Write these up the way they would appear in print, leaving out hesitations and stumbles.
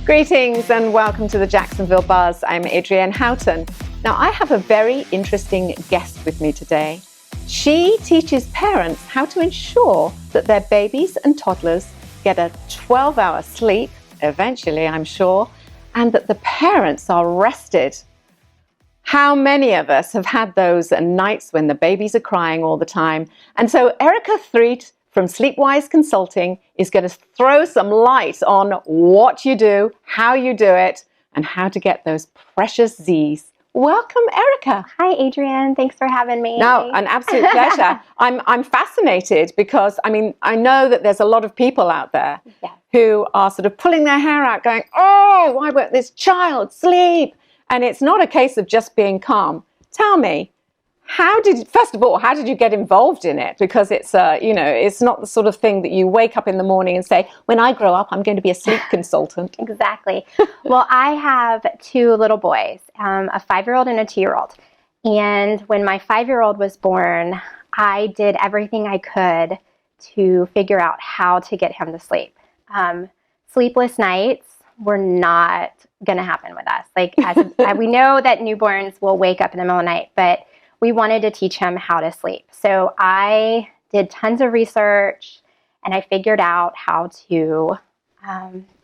Greetings and welcome to the Jacksonville Buzz. I'm Adrienne Houghton. Now, I have a very interesting guest with me today. She teaches parents how to ensure that their babies and toddlers get a 12-hour sleep, eventually, I'm sure, and that the parents are rested. How many of us have had those nights when the babies are crying all the time? And so Erica Threet from Sleepwise Consulting is going to throw some light on what you do, how you do it, and how to get those precious Z's. Welcome, Erica. Hi, Adrienne. Thanks for having me. No, an absolute pleasure. I'm fascinated because, I know that there's a lot of people out there who are sort of pulling their hair out going, oh, why won't this child sleep? And it's not a case of just being calm. Tell me, first of all, how did you get involved in it? Because it's, it's not the sort of thing that you wake up in the morning and say, when I grow up, I'm going to be a sleep consultant. Exactly. Well, I have two little boys, a 5-year-old and a 2-year-old. And when my 5-year-old was born, I did everything I could to figure out how to get him to sleep. Sleepless nights were not going to happen with us. We know that newborns will wake up in the middle of the night, but we wanted to teach him how to sleep. So I did tons of research and I figured out how to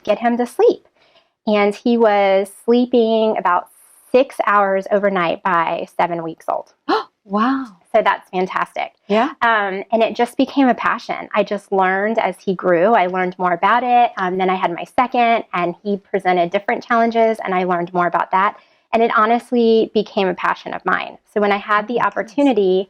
get him to sleep. And he was sleeping about 6 hours overnight by 7 weeks old. Wow. So that's fantastic. Yeah. And it just became a passion. I just learned as he grew. I learned more about it. Then I had my second and he presented different challenges and I learned more about that. And it honestly became a passion of mine. So when I had the opportunity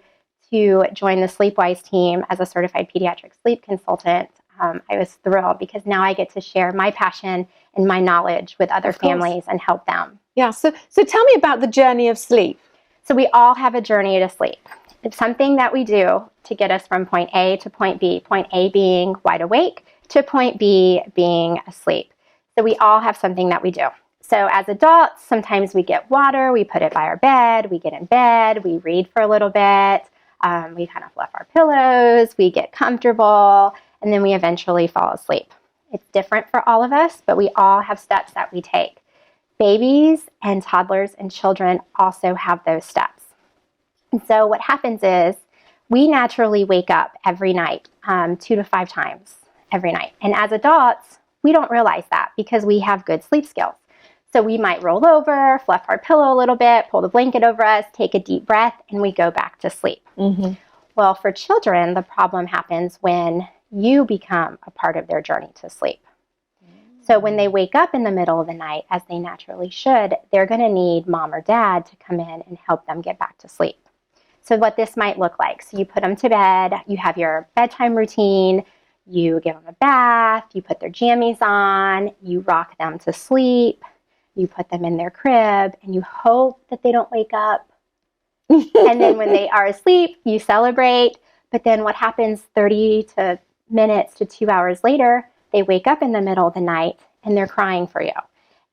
to join the Sleepwise team as a certified pediatric sleep consultant, I was thrilled because now I get to share my passion and my knowledge with other families and help them. Yeah. So tell me about the journey of sleep. So we all have a journey to sleep. It's something that we do to get us from point A to point B, point A being wide awake to point B being asleep. So we all have something that we do. So as adults, sometimes we get water, we put it by our bed, we get in bed, we read for a little bit, we kind of fluff our pillows, we get comfortable, and then we eventually fall asleep. It's different for all of us, but we all have steps that we take. Babies and toddlers and children also have those steps. And so what happens is we naturally wake up every night, 2 to 5 times every night. And as adults, we don't realize that because we have good sleep skills. So we might roll over, fluff our pillow a little bit, pull the blanket over us, take a deep breath, and we go back to sleep. Mm-hmm. Well, for children, the problem happens when you become a part of their journey to sleep. So when they wake up in the middle of the night, as they naturally should, they're going to need mom or dad to come in and help them get back to sleep. So what this might look like, so you put them to bed, you have your bedtime routine, you give them a bath, you put their jammies on, you rock them to sleep, you put them in their crib, and you hope that they don't wake up. And then when they are asleep, you celebrate. But then what happens 30 minutes to 2 hours later, they wake up in the middle of the night and they're crying for you.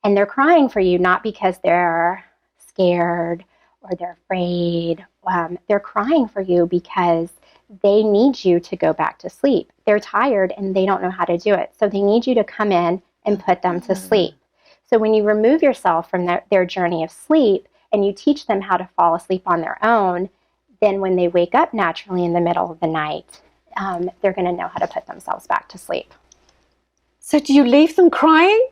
And they're crying for you not because they're scared or they're afraid. They're crying for you because they need you to go back to sleep. They're tired and they don't know how to do it. So they need you to come in and put them to sleep. So when you remove yourself from their journey of sleep and you teach them how to fall asleep on their own, then when they wake up naturally in the middle of the night, they're going to know how to put themselves back to sleep. So do you leave them crying?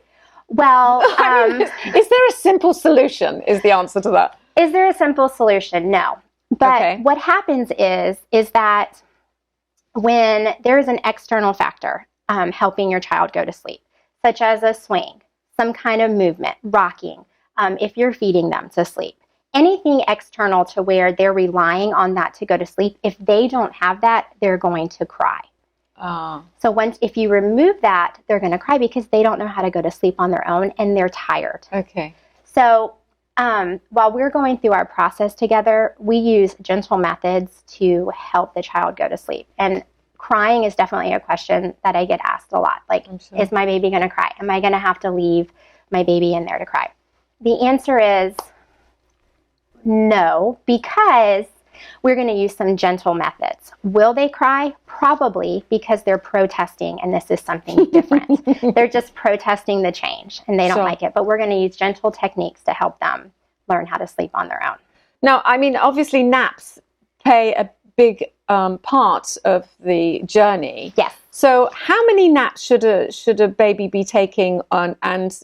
Well, is there a simple solution is the answer to that? Is there a simple solution? No. But what happens is that when there is an external factor helping your child go to sleep, such as a swing, some kind of movement, rocking, if you're feeding them to sleep, anything external to where they're relying on that to go to sleep, if they don't have that, they're going to cry. So if you remove that, they're going to cry because they don't know how to go to sleep on their own and they're tired. Okay. So while we're going through our process together, we use gentle methods to help the child go to sleep. And crying is definitely a question that I get asked a lot. Like, is my baby going to cry? Am I going to have to leave my baby in there to cry? The answer is no, because we're going to use some gentle methods. Will they cry? Probably, because they're protesting, and this is something different. They're just protesting the change, and they don't like it. But we're going to use gentle techniques to help them learn how to sleep on their own. Now, I mean, obviously naps play a big part of the journey. Yes. So how many naps should a baby be taking on, and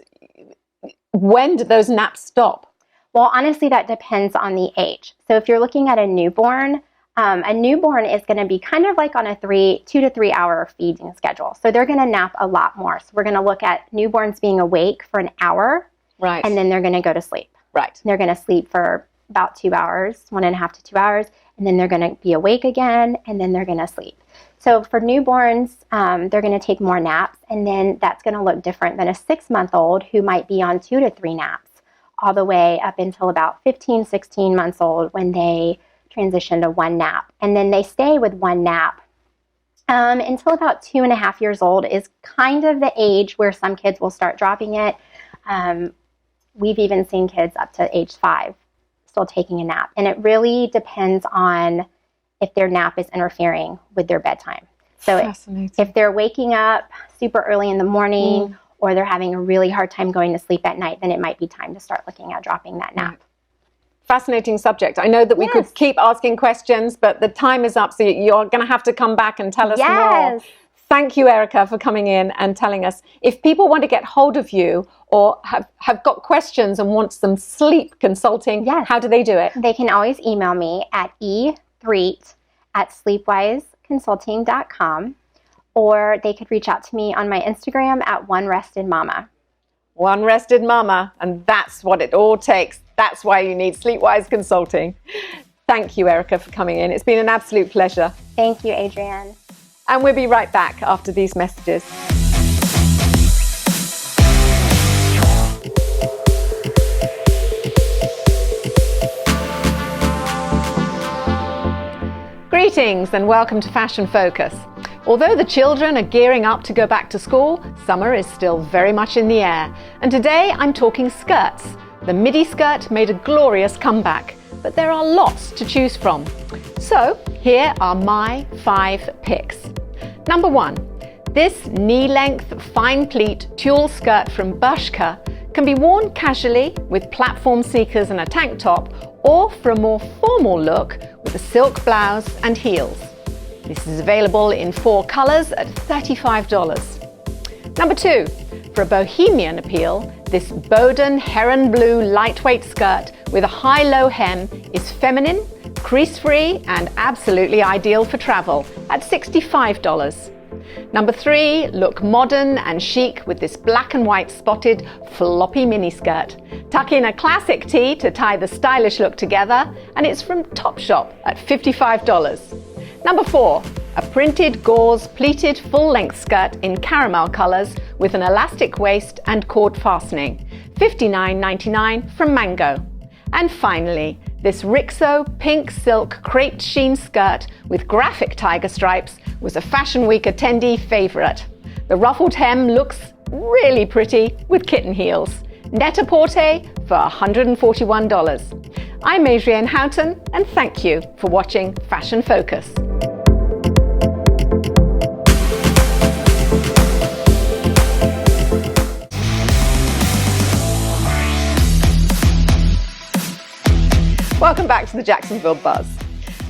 when do those naps stop? Well, honestly, that depends on the age. So if you're looking at a newborn is going to be kind of like on a 2 to 3 hour feeding schedule. So they're going to nap a lot more. So we're going to look at newborns being awake for an hour, right, and then they're going to go to sleep. Right. They're going to sleep for about 2 hours, 1.5 to 2 hours, and then they're going to be awake again, and then they're going to sleep. So for newborns, they're going to take more naps, and then that's going to look different than a 6-month-old who might be on 2 to 3 naps, all the way up until about 15, 16 months old when they transition to 1 nap. And then they stay with 1 nap until about 2.5 years old is kind of the age where some kids will start dropping it. We've even seen kids up to age 5 still taking a nap. And it really depends on if their nap is interfering with their bedtime. So if they're waking up super early in the morning, or they're having a really hard time going to sleep at night, then it might be time to start looking at dropping that nap. Fascinating subject. I know that we could keep asking questions, but the time is up, so you're going to have to come back and tell us more. Thank you, Erica, for coming in and telling us. If people want to get hold of you or have got questions and want some sleep consulting, how do they do it? They can always email me at e3@sleepwiseconsulting.com. Or they could reach out to me on my Instagram at One Rested Mama. One Rested Mama, and that's what it all takes. That's why you need Sleepwise Consulting. Thank you, Erica, for coming in. It's been an absolute pleasure. Thank you, Adrienne. And we'll be right back after these messages. Greetings and welcome to Fashion Focus. Although the children are gearing up to go back to school, summer is still very much in the air. And today I'm talking skirts. The midi skirt made a glorious comeback, but there are lots to choose from. So here are my 5 picks. Number 1, this knee-length fine pleat tulle skirt from Bershka can be worn casually with platform seekers and a tank top, or for a more formal look with a silk blouse and heels. This is available in 4 colors at $35. Number 2, for a bohemian appeal, this Boden Heron Blue lightweight skirt with a high-low hem is feminine, crease-free, and absolutely ideal for travel at $65. Number 3, look modern and chic with this black and white spotted floppy miniskirt. Tuck in a classic tee to tie the stylish look together, and it's from Topshop at $55. Number 4, a printed gauze pleated full-length skirt in caramel colors with an elastic waist and cord fastening, $59.99 from Mango. And finally, this Rixo pink silk creped sheen skirt with graphic tiger stripes was a Fashion Week attendee favorite. The ruffled hem looks really pretty with kitten heels. Net-a-porter for $141. I'm Adrienne Houghton, and thank you for watching Fashion Focus. Welcome back to the Jacksonville Buzz.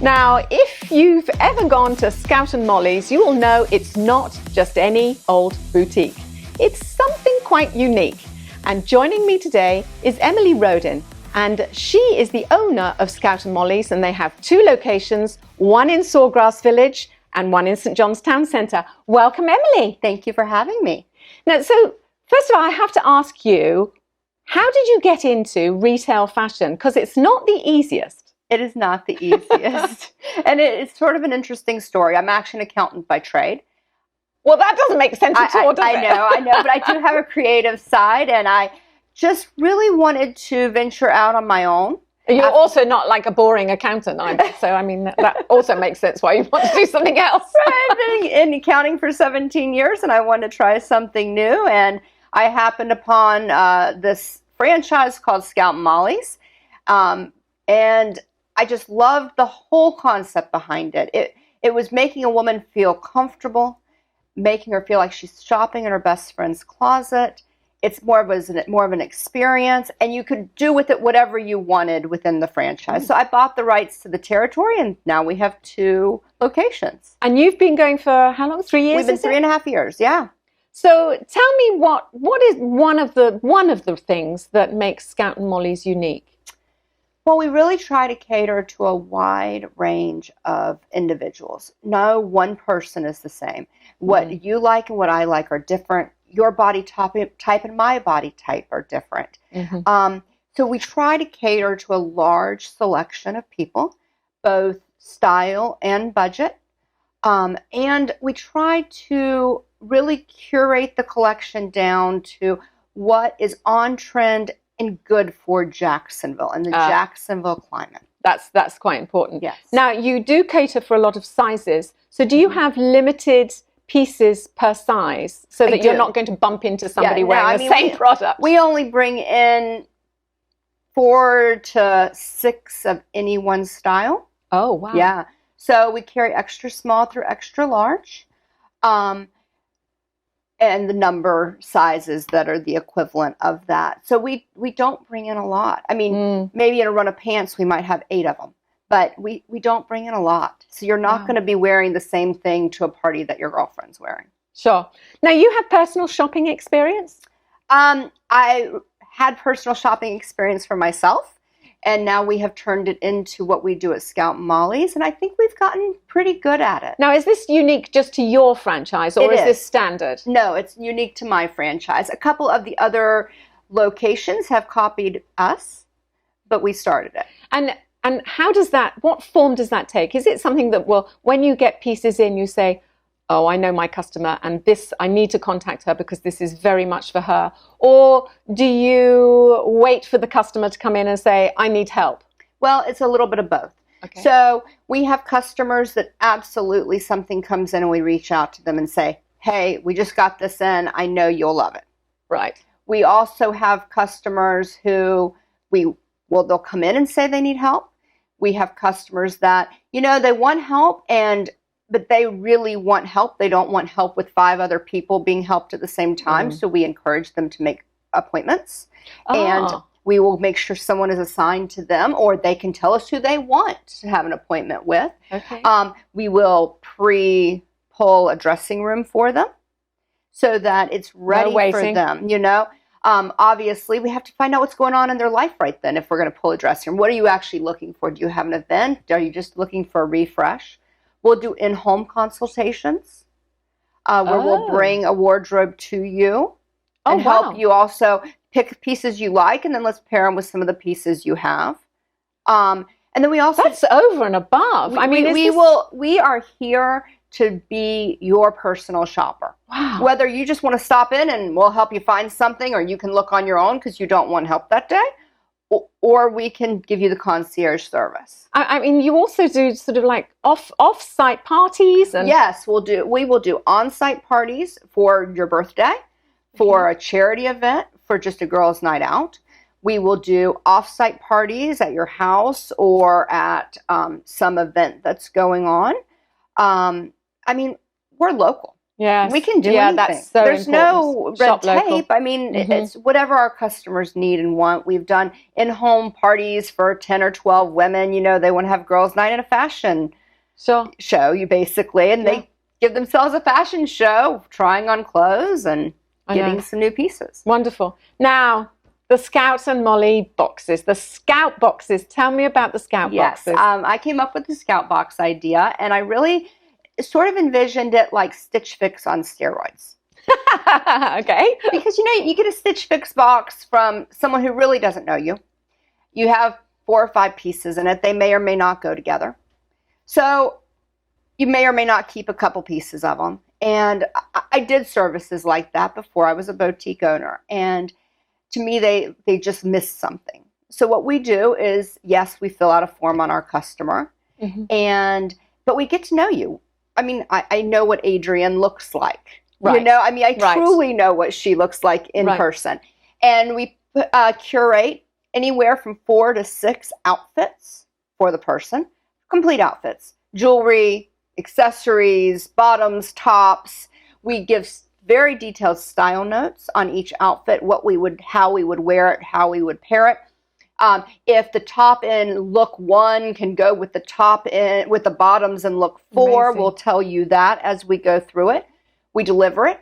Now, if you've ever gone to Scout and Molly's, you will know it's not just any old boutique. It's something quite unique. And joining me today is Emily Rodin, and she is the owner of Scout and Molly's, and they have 2 locations, one in Sawgrass Village and one in St. John's Town Centre. Welcome, Emily. Thank you for having me. Now, so first of all, I have to ask you, how did you get into retail fashion? Because it's not the easiest. It is not the easiest. And it's sort of an interesting story. I'm actually an accountant by trade. Well, that doesn't make sense at all, does it? I know, but I do have a creative side, and I just really wanted to venture out on my own. You're also not like a boring accountant either, so I mean, that also makes sense why you want to do something else. Right, I've been in accounting for 17 years, and I wanted to try something new, and I happened upon this franchise called Scout and Molly's, and I just loved the whole concept behind it. It was making a woman feel comfortable, making her feel like she's shopping in her best friend's closet. It's more of an experience, and you could do with it whatever you wanted within the franchise. So I bought the rights to the territory, and now we have 2 locations. And you've been going for how long? 3 years? We've been 3.5 years, yeah. So tell me what is one of the things that makes Scout and Molly's unique? Well, we really try to cater to a wide range of individuals. No one person is the same. What you like and what I like are different. Your body type and my body type are different. So we try to cater to a large selection of people, both style and budget. And we try to really curate the collection down to what is on trend and good for Jacksonville and the Jacksonville climate. That's quite important. Yes. Now, you do cater for a lot of sizes. So do you have limited pieces per size so that you're not going to bump into somebody wearing the same product? We only bring in 4 to 6 of any one style. Oh, wow. Yeah. So we carry extra small through extra large. And the number sizes that are the equivalent of that. So we don't bring in a lot. I mean, maybe in a run of pants, we might have 8 of them. But we don't bring in a lot. So you're not going to be wearing the same thing to a party that your girlfriend's wearing. Sure. Now, you have personal shopping experience? I had personal shopping experience for myself. And now we have turned it into what we do at Scout and Molly's. And I think we've gotten pretty good at it. Now, is this unique just to your franchise, or is this standard? No, it's unique to my franchise. A couple of the other locations have copied us, but we started it. And how does what form does that take? Is it something that, when you get pieces in, you say, oh, I know my customer, and I need to contact her because this is very much for her? Or do you wait for the customer to come in and say, I need help? Well, it's a little bit of both. Okay. So we have customers that absolutely something comes in and we reach out to them and say, hey, we just got this in. I know you'll love it. Right. We also have customers who they'll come in and say they need help. We have customers that, they want help but they really want help. They don't want help with 5 other people being helped at the same time. So we encourage them to make appointments. And we will make sure someone is assigned to them, or they can tell us who they want to have an appointment with. Okay. We will pre-pull a dressing room for them so that it's ready for them, Obviously, we have to find out what's going on in their life right then if we're going to pull a dressing room. What are you actually looking for? Do you have an event? Are you just looking for a refresh? We'll do in-home consultations where we'll bring a wardrobe to you and help you also pick pieces you like, and then let's pair them with some of the pieces you have. And then we also... That's over and above. We are here to be your personal shopper. Wow. Whether you just want to stop in and we'll help you find something, or you can look on your own because you don't want help that day, or we can give you the concierge service. I mean, you also do sort of like off-site parties? And Yes, we will do on-site parties for your birthday, for a charity event, for just a girls' night out. We will do off-site parties at your house or at some event that's going on. We're local. Yes. We can do anything. That's so There's important. no red Local. tape. It's whatever our customers need and want. We've done in-home parties for 10 or 12 women. They want to have girls' night and a fashion show, they give themselves a fashion show, trying on clothes and getting some new pieces. Wonderful. Now, the Scout and Molly boxes, the Scout boxes. Tell me about the Scout boxes. I came up with the Scout box idea, and I really sort of envisioned it like Stitch Fix on steroids. Okay. Because, you get a Stitch Fix box from someone who really doesn't know you. You have 4 or 5 pieces in it. They may or may not go together. So you may or may not keep a couple pieces of them. And I did services like that before I was a boutique owner. And to me, they just missed something. So what we do is, yes, we fill out a form on our customer, but we get to know you. I know what Adrienne looks like. Right. I truly know what she looks like in person. And we curate anywhere from 4 to 6 outfits for the person. Complete outfits, jewelry, accessories, bottoms, tops. We give very detailed style notes on each outfit, how we would wear it, how we would pair it. If the top in look 1 can go with the top in with the bottoms in look 4, Amazing. we'll tell you that as we go through it. We deliver it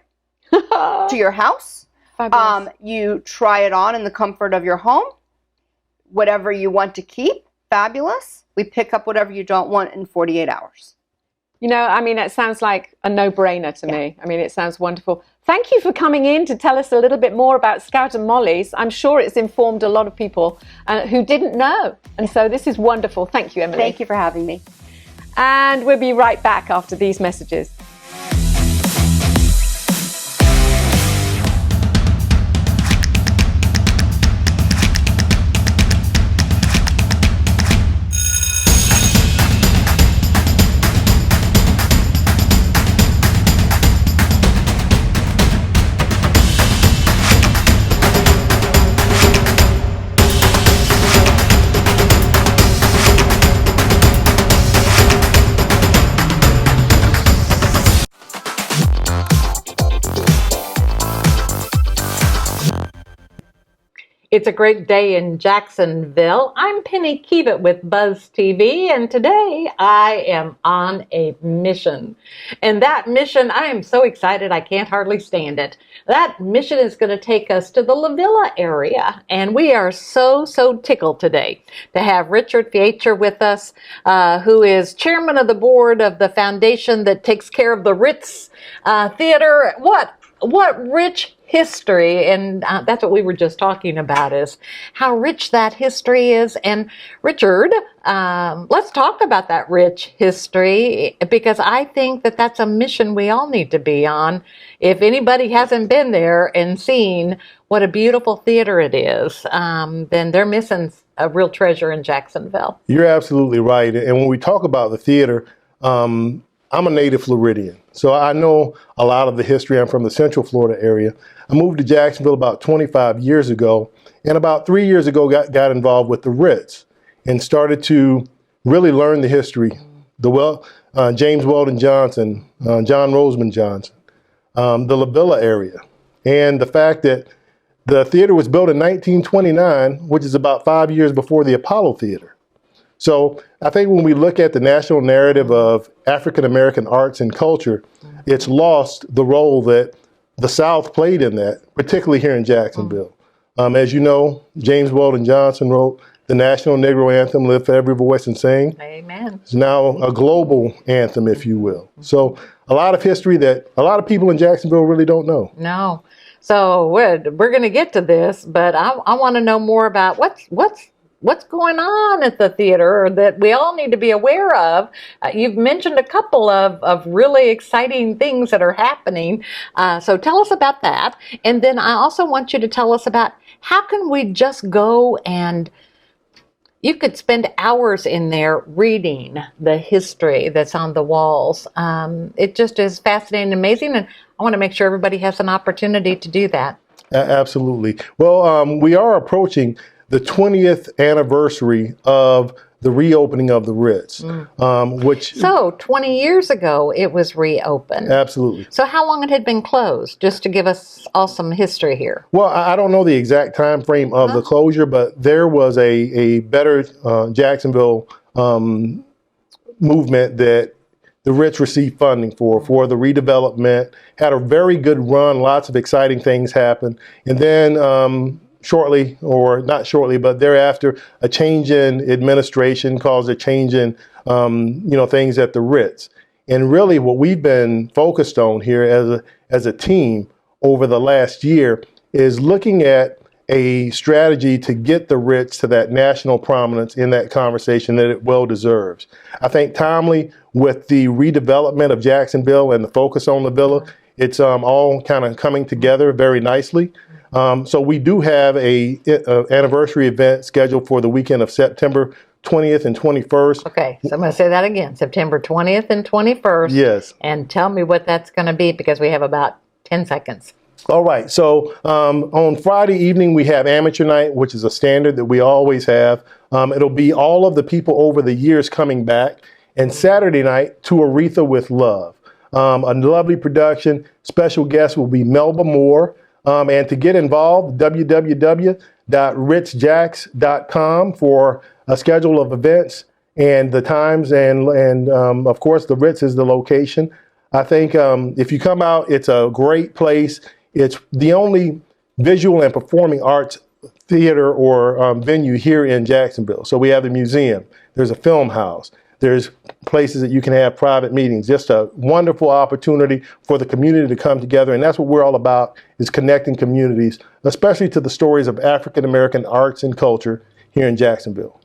to your house. Fabulous. You try it on in the comfort of your home. Whatever you want to keep, fabulous. We pick up whatever you don't want in 48 hours. You know, I mean, it sounds like a no-brainer to me. I mean, it sounds wonderful. Thank you for coming in to tell us a little bit more about Scout and Molly's. I'm sure it's informed a lot of people who didn't know. And so this is wonderful. Thank you, Emily. Thank you for having me. And we'll be right back after these messages. It's a great day in Jacksonville. I'm Penny Keevitt with Buzz TV, and today I am on a mission. And that mission, I am so excited I can't hardly stand it. That mission is going to take us to the La Villa area, and we are so tickled today to have Richard Fiecher with us, who is chairman of the board of the foundation that takes care of the Ritz Theater. What rich history, and that's what we were just talking about, is how rich that history is. And Richard, let's talk about that rich history, because I think that that's a mission we all need to be on. If anybody hasn't been there and seen what a beautiful theater it is, then they're missing a real treasure in Jacksonville. You're absolutely right. And when we talk about the theater, I'm a native Floridian, so I know a lot of the history. I'm from the Central Florida area. I moved to Jacksonville about 25 years ago, and about 3 years ago got involved with the Ritz and started to really learn the history. James Weldon Johnson, John Roseman Johnson, the La Villa area, and the fact that the theater was built in 1929, which is about 5 years before the Apollo Theater. So I think when we look at the national narrative of African American arts and culture, it's lost the role that the South played in that, particularly here in Jacksonville. As you know, James Weldon Johnson wrote the national Negro anthem, "Lift Every Voice and Sing." Amen. It's now a global anthem, if you will. So a lot of history that a lot of people in Jacksonville really don't know. No. So we're going to get to this, but I want to know more about what's going on at the theater that we all need to be aware of. You've mentioned a couple of really exciting things that are happening. So tell us about that. And then I also want you to tell us about how can we just go and you could spend hours in there reading the history that's on the walls. It just is fascinating and amazing, and I want to make sure everybody has an opportunity to do that. Absolutely. Well, we are approaching the 20th anniversary of the reopening of the Ritz, So 20 years ago, it was reopened. Absolutely. So how long it had been closed, just to give us all some history here? Well, I don't know the exact time frame of the closure, but there was a better Jacksonville movement that the Ritz received funding for the redevelopment, had a very good run, lots of exciting things happened. And then shortly, or not shortly, but thereafter, a change in administration caused a change in, things at the Ritz. And really what we've been focused on here as a team over the last year is looking at a strategy to get the Ritz to that national prominence in that conversation that it well deserves. I think timely with the redevelopment of Jacksonville and the focus on La Villa, it's all kind of coming together very nicely. So we do have a anniversary event scheduled for the weekend of September 20th and 21st. Okay, so I'm going to say that again, September 20th and 21st. Yes. And tell me what that's going to be, because we have about 10 seconds. All right. So on Friday evening, we have amateur night, which is a standard that we always have. It'll be all of the people over the years coming back. And Saturday night, To Aretha with Love. A lovely production. Special guest will be Melba Moore. And to get involved, www.richjacks.com for a schedule of events and the times. And of course, the Ritz is the location. I think if you come out, it's a great place. It's the only visual and performing arts theater or venue here in Jacksonville. So we have the museum. There's a film house. There's places that you can have private meetings. Just a wonderful opportunity for the community to come together. And that's what we're all about, is connecting communities, especially to the stories of African American arts and culture here in Jacksonville.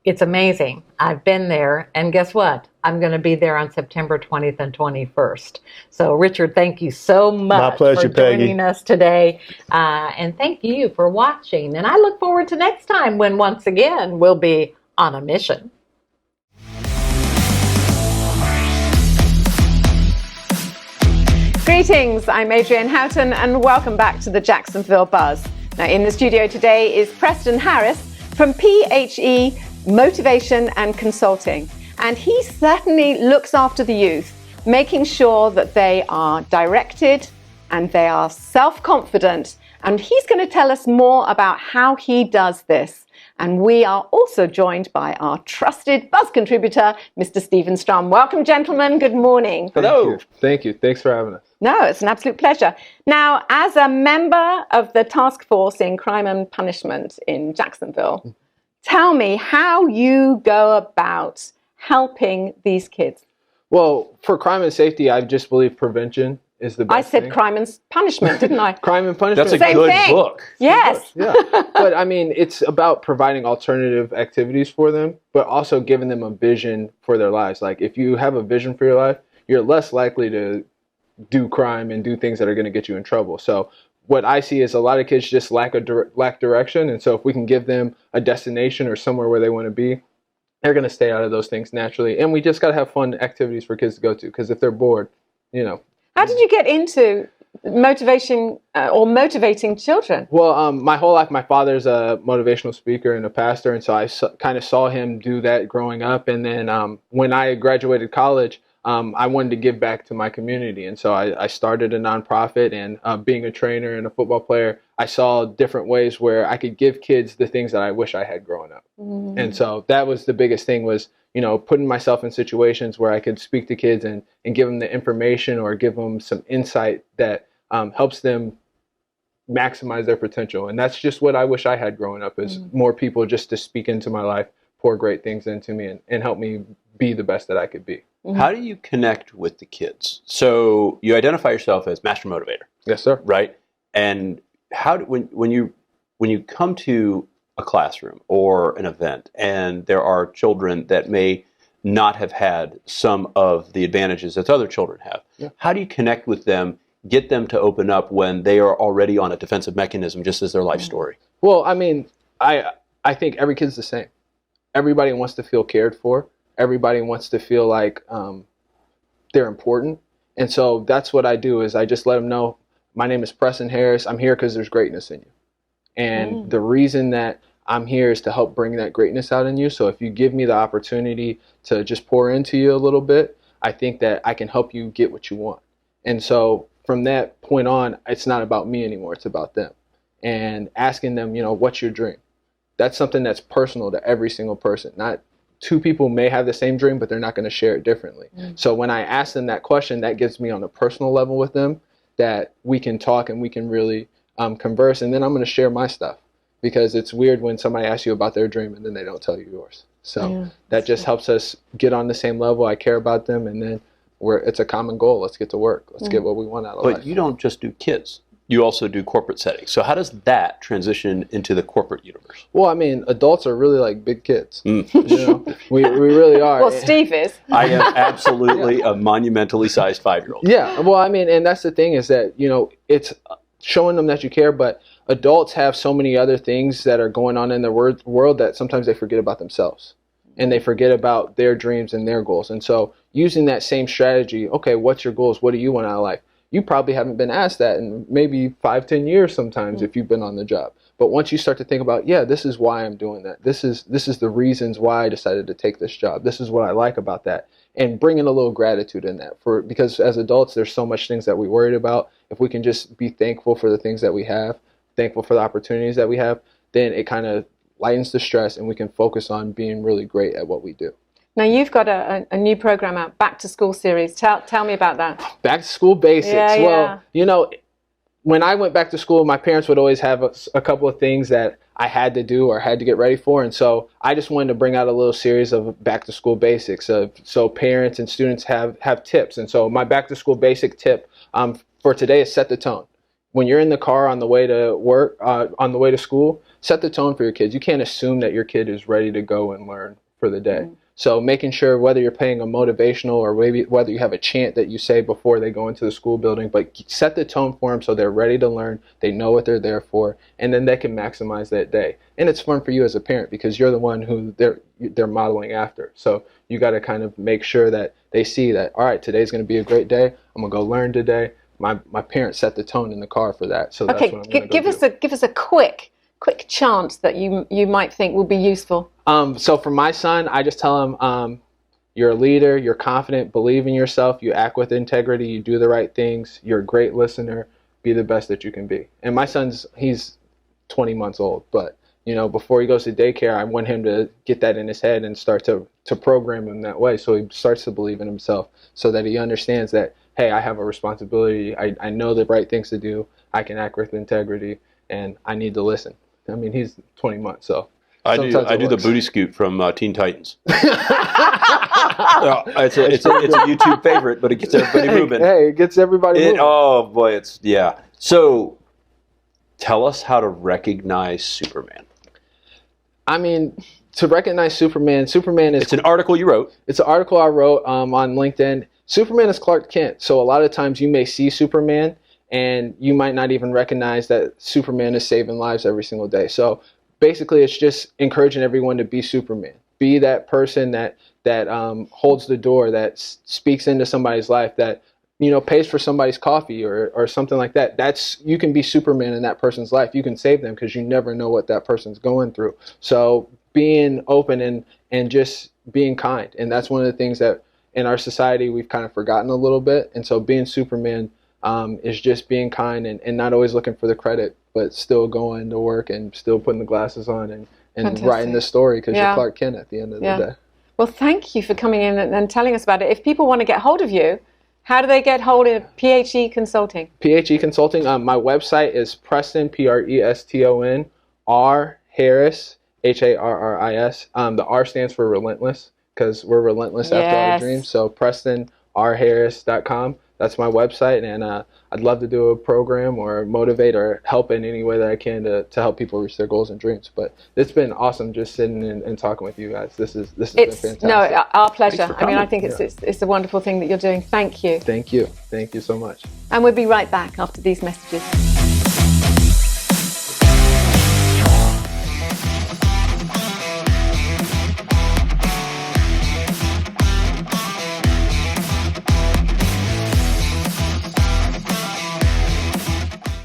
It's amazing. I've been there, and guess what? I'm going to be there on September 20th and 21st. So, Richard, thank you so much My pleasure, for joining Peggy. us today. And thank you for watching. And I look forward to next time when, once again, we'll be on a mission. Greetings, I'm Adrienne Houghton and welcome back to the Jacksonville Buzz. Now in the studio today is Preston Harris from PHE Motivation and Consulting. And he certainly looks after the youth, making sure that they are directed and they are self-confident. And he's going to tell us more about how he does this. And we are also joined by our trusted Buzz contributor, Mr. Stephen Strom. Welcome, gentlemen. Good morning. Hello. Thank you. Thanks for having us. No, it's an absolute pleasure. Now, as a member of the task force in crime and punishment in Jacksonville, tell me how you go about helping these kids. Well, for crime and safety, I just believe prevention is the best I said thing. crime and punishment, didn't I? Crime and punishment. That's a Same good thing. book. Yes. Yeah. But I mean, it's about providing alternative activities for them, but also giving them a vision for their lives. Like if you have a vision for your life, you're less likely to do crime and do things that are going to get you in trouble. So what I see is a lot of kids just lack direction. And so if we can give them a destination or somewhere where they want to be, they're going to stay out of those things naturally. And we just got to have fun activities for kids to go to, because if they're bored, you know. How did you get into motivation or motivating children? Well, my whole life, my father's a motivational speaker and a pastor. And so I kind of saw him do that growing up. And then when I graduated college, I wanted to give back to my community. And so I started a nonprofit, and being a trainer and a football player, I saw different ways where I could give kids the things that I wish I had growing up. Mm-hmm. And so that was the biggest thing, was, you know, putting myself in situations where I could speak to kids and give them the information or give them some insight that helps them maximize their potential. And that's just what I wish I had growing up, is more people just to speak into my life, pour great things into me, and help me be the best that I could be. Mm-hmm. How do you connect with the kids? So you identify yourself as master motivator. Yes, sir. Right? And how do, when you come to a classroom or an event and there are children that may not have had some of the advantages that other children have, how do you connect with them, get them to open up when they are already on a defensive mechanism, just as their life story? Well, I mean, I think every kid's the same. Everybody wants to feel cared for. Everybody wants to feel like they're important. And so that's what I do, is I just let them know, my name is Preston Harris. I'm here because there's greatness in you. And the reason that I'm here is to help bring that greatness out in you. So if you give me the opportunity to just pour into you a little bit, I think that I can help you get what you want. And so from that point on, it's not about me anymore. It's about them. And asking them, you know, what's your dream? That's something that's personal to every single person. Not two people may have the same dream, but they're not going to share it differently. So when I ask them that question, that gives me on a personal level with them that we can talk and we can really converse. And then I'm going to share my stuff, because it's weird when somebody asks you about their dream and then they don't tell you yours. So that just helps us get on the same level. I care about them, and then it's a common goal. Let's get to work. Let's get what we want out of life. But you don't just do kids. You also do corporate settings. So how does that transition into the corporate universe? Well, I mean, adults are really like big kids. You know, we really are. Well, Steve is. I am absolutely a monumentally sized 5-year-old. Yeah. Well, I mean, and that's the thing, is that, you know, it's showing them that you care, but adults have so many other things that are going on in their world that sometimes they forget about themselves, and they forget about their dreams and their goals. And so using that same strategy, okay, what's your goals? What do you want out of life? you probably haven't been asked that in maybe 5-10 years sometimes if you've been on the job. But once you start to think about, yeah, this is why I'm doing that. This is the reasons why I decided to take this job. This is what I like about that. And bring in a little gratitude in that, because as adults, there's so much things that we worried about. If we can just be thankful for the things that we have, thankful for the opportunities that we have, then it kind of lightens the stress and we can focus on being really great at what we do. Now you've got a new program out, Back to School series. Tell me about that. Back to School Basics. Yeah, well, you know, when I went back to school, my parents would always have a couple of things that I had to do or had to get ready for. And so I just wanted to bring out a little series of Back to School Basics so parents and students have tips. And so my Back to School Basic tip for today is set the tone. When you're in the car on the way to work, on the way to school, set the tone for your kids. You can't assume that your kid is ready to go and learn for the day. Mm-hmm. So making sure whether you're playing a motivational or maybe whether you have a chant that you say before they go into the school building, but set the tone for them so they're ready to learn, they know what they're there for, and then they can maximize that day. And it's fun for you as a parent because you're the one who they're modeling after. So you got to kind of make sure that they see that, all right, today's going to be a great day. I'm going to go learn today. My parents set the tone in the car for that. So that's what I'm going to give us a quick chant that you might think will be useful. So for my son, I just tell him, you're a leader, you're confident, believe in yourself, you act with integrity, you do the right things, you're a great listener, be the best that you can be. And my he's 20 months old, but you know, before he goes to daycare, I want him to get that in his head and start to program him that way. So he starts to believe in himself so that he understands that, hey, I have a responsibility. I know the right things to do. I can act with integrity and I need to listen. I mean, he's 20 months, so. I do the booty scoot from Teen Titans. It's a YouTube favorite, but it gets everybody moving. Hey, it gets everybody moving. Oh boy, yeah. So, tell us how to recognize Superman. I mean, to recognize Superman is... It's an article you wrote. It's an article I wrote on LinkedIn. Superman is Clark Kent. So a lot of times you may see Superman and you might not even recognize that Superman is saving lives every single day. So basically, it's just encouraging everyone to be Superman. Be that person that holds the door, that speaks into somebody's life, that pays for somebody's coffee or something like that. You can be Superman in that person's life. You can save them because you never know what that person's going through. So being open and just being kind. And that's one of the things that in our society we've kind of forgotten a little bit. And so being Superman is just being kind and not always looking for the credit, but still going to work and still putting the glasses on and writing the story because you're Clark Kent at the end of the day. Well, thank you for coming in and telling us about it. If people want to get hold of you, how do they get hold of PHE Consulting? PHE Consulting, my website is Preston, Preston, R. Harris, Harris. The R stands for relentless because we're relentless after our dreams. So PrestonRHarris.com. That's my website, and I'd love to do a program or motivate or help in any way that I can to help people reach their goals and dreams. But it's been awesome just sitting and talking with you guys. This has been fantastic. No, our pleasure. I mean, I think it's a wonderful thing that you're doing. Thank you. Thank you. Thank you so much. And we'll be right back after these messages.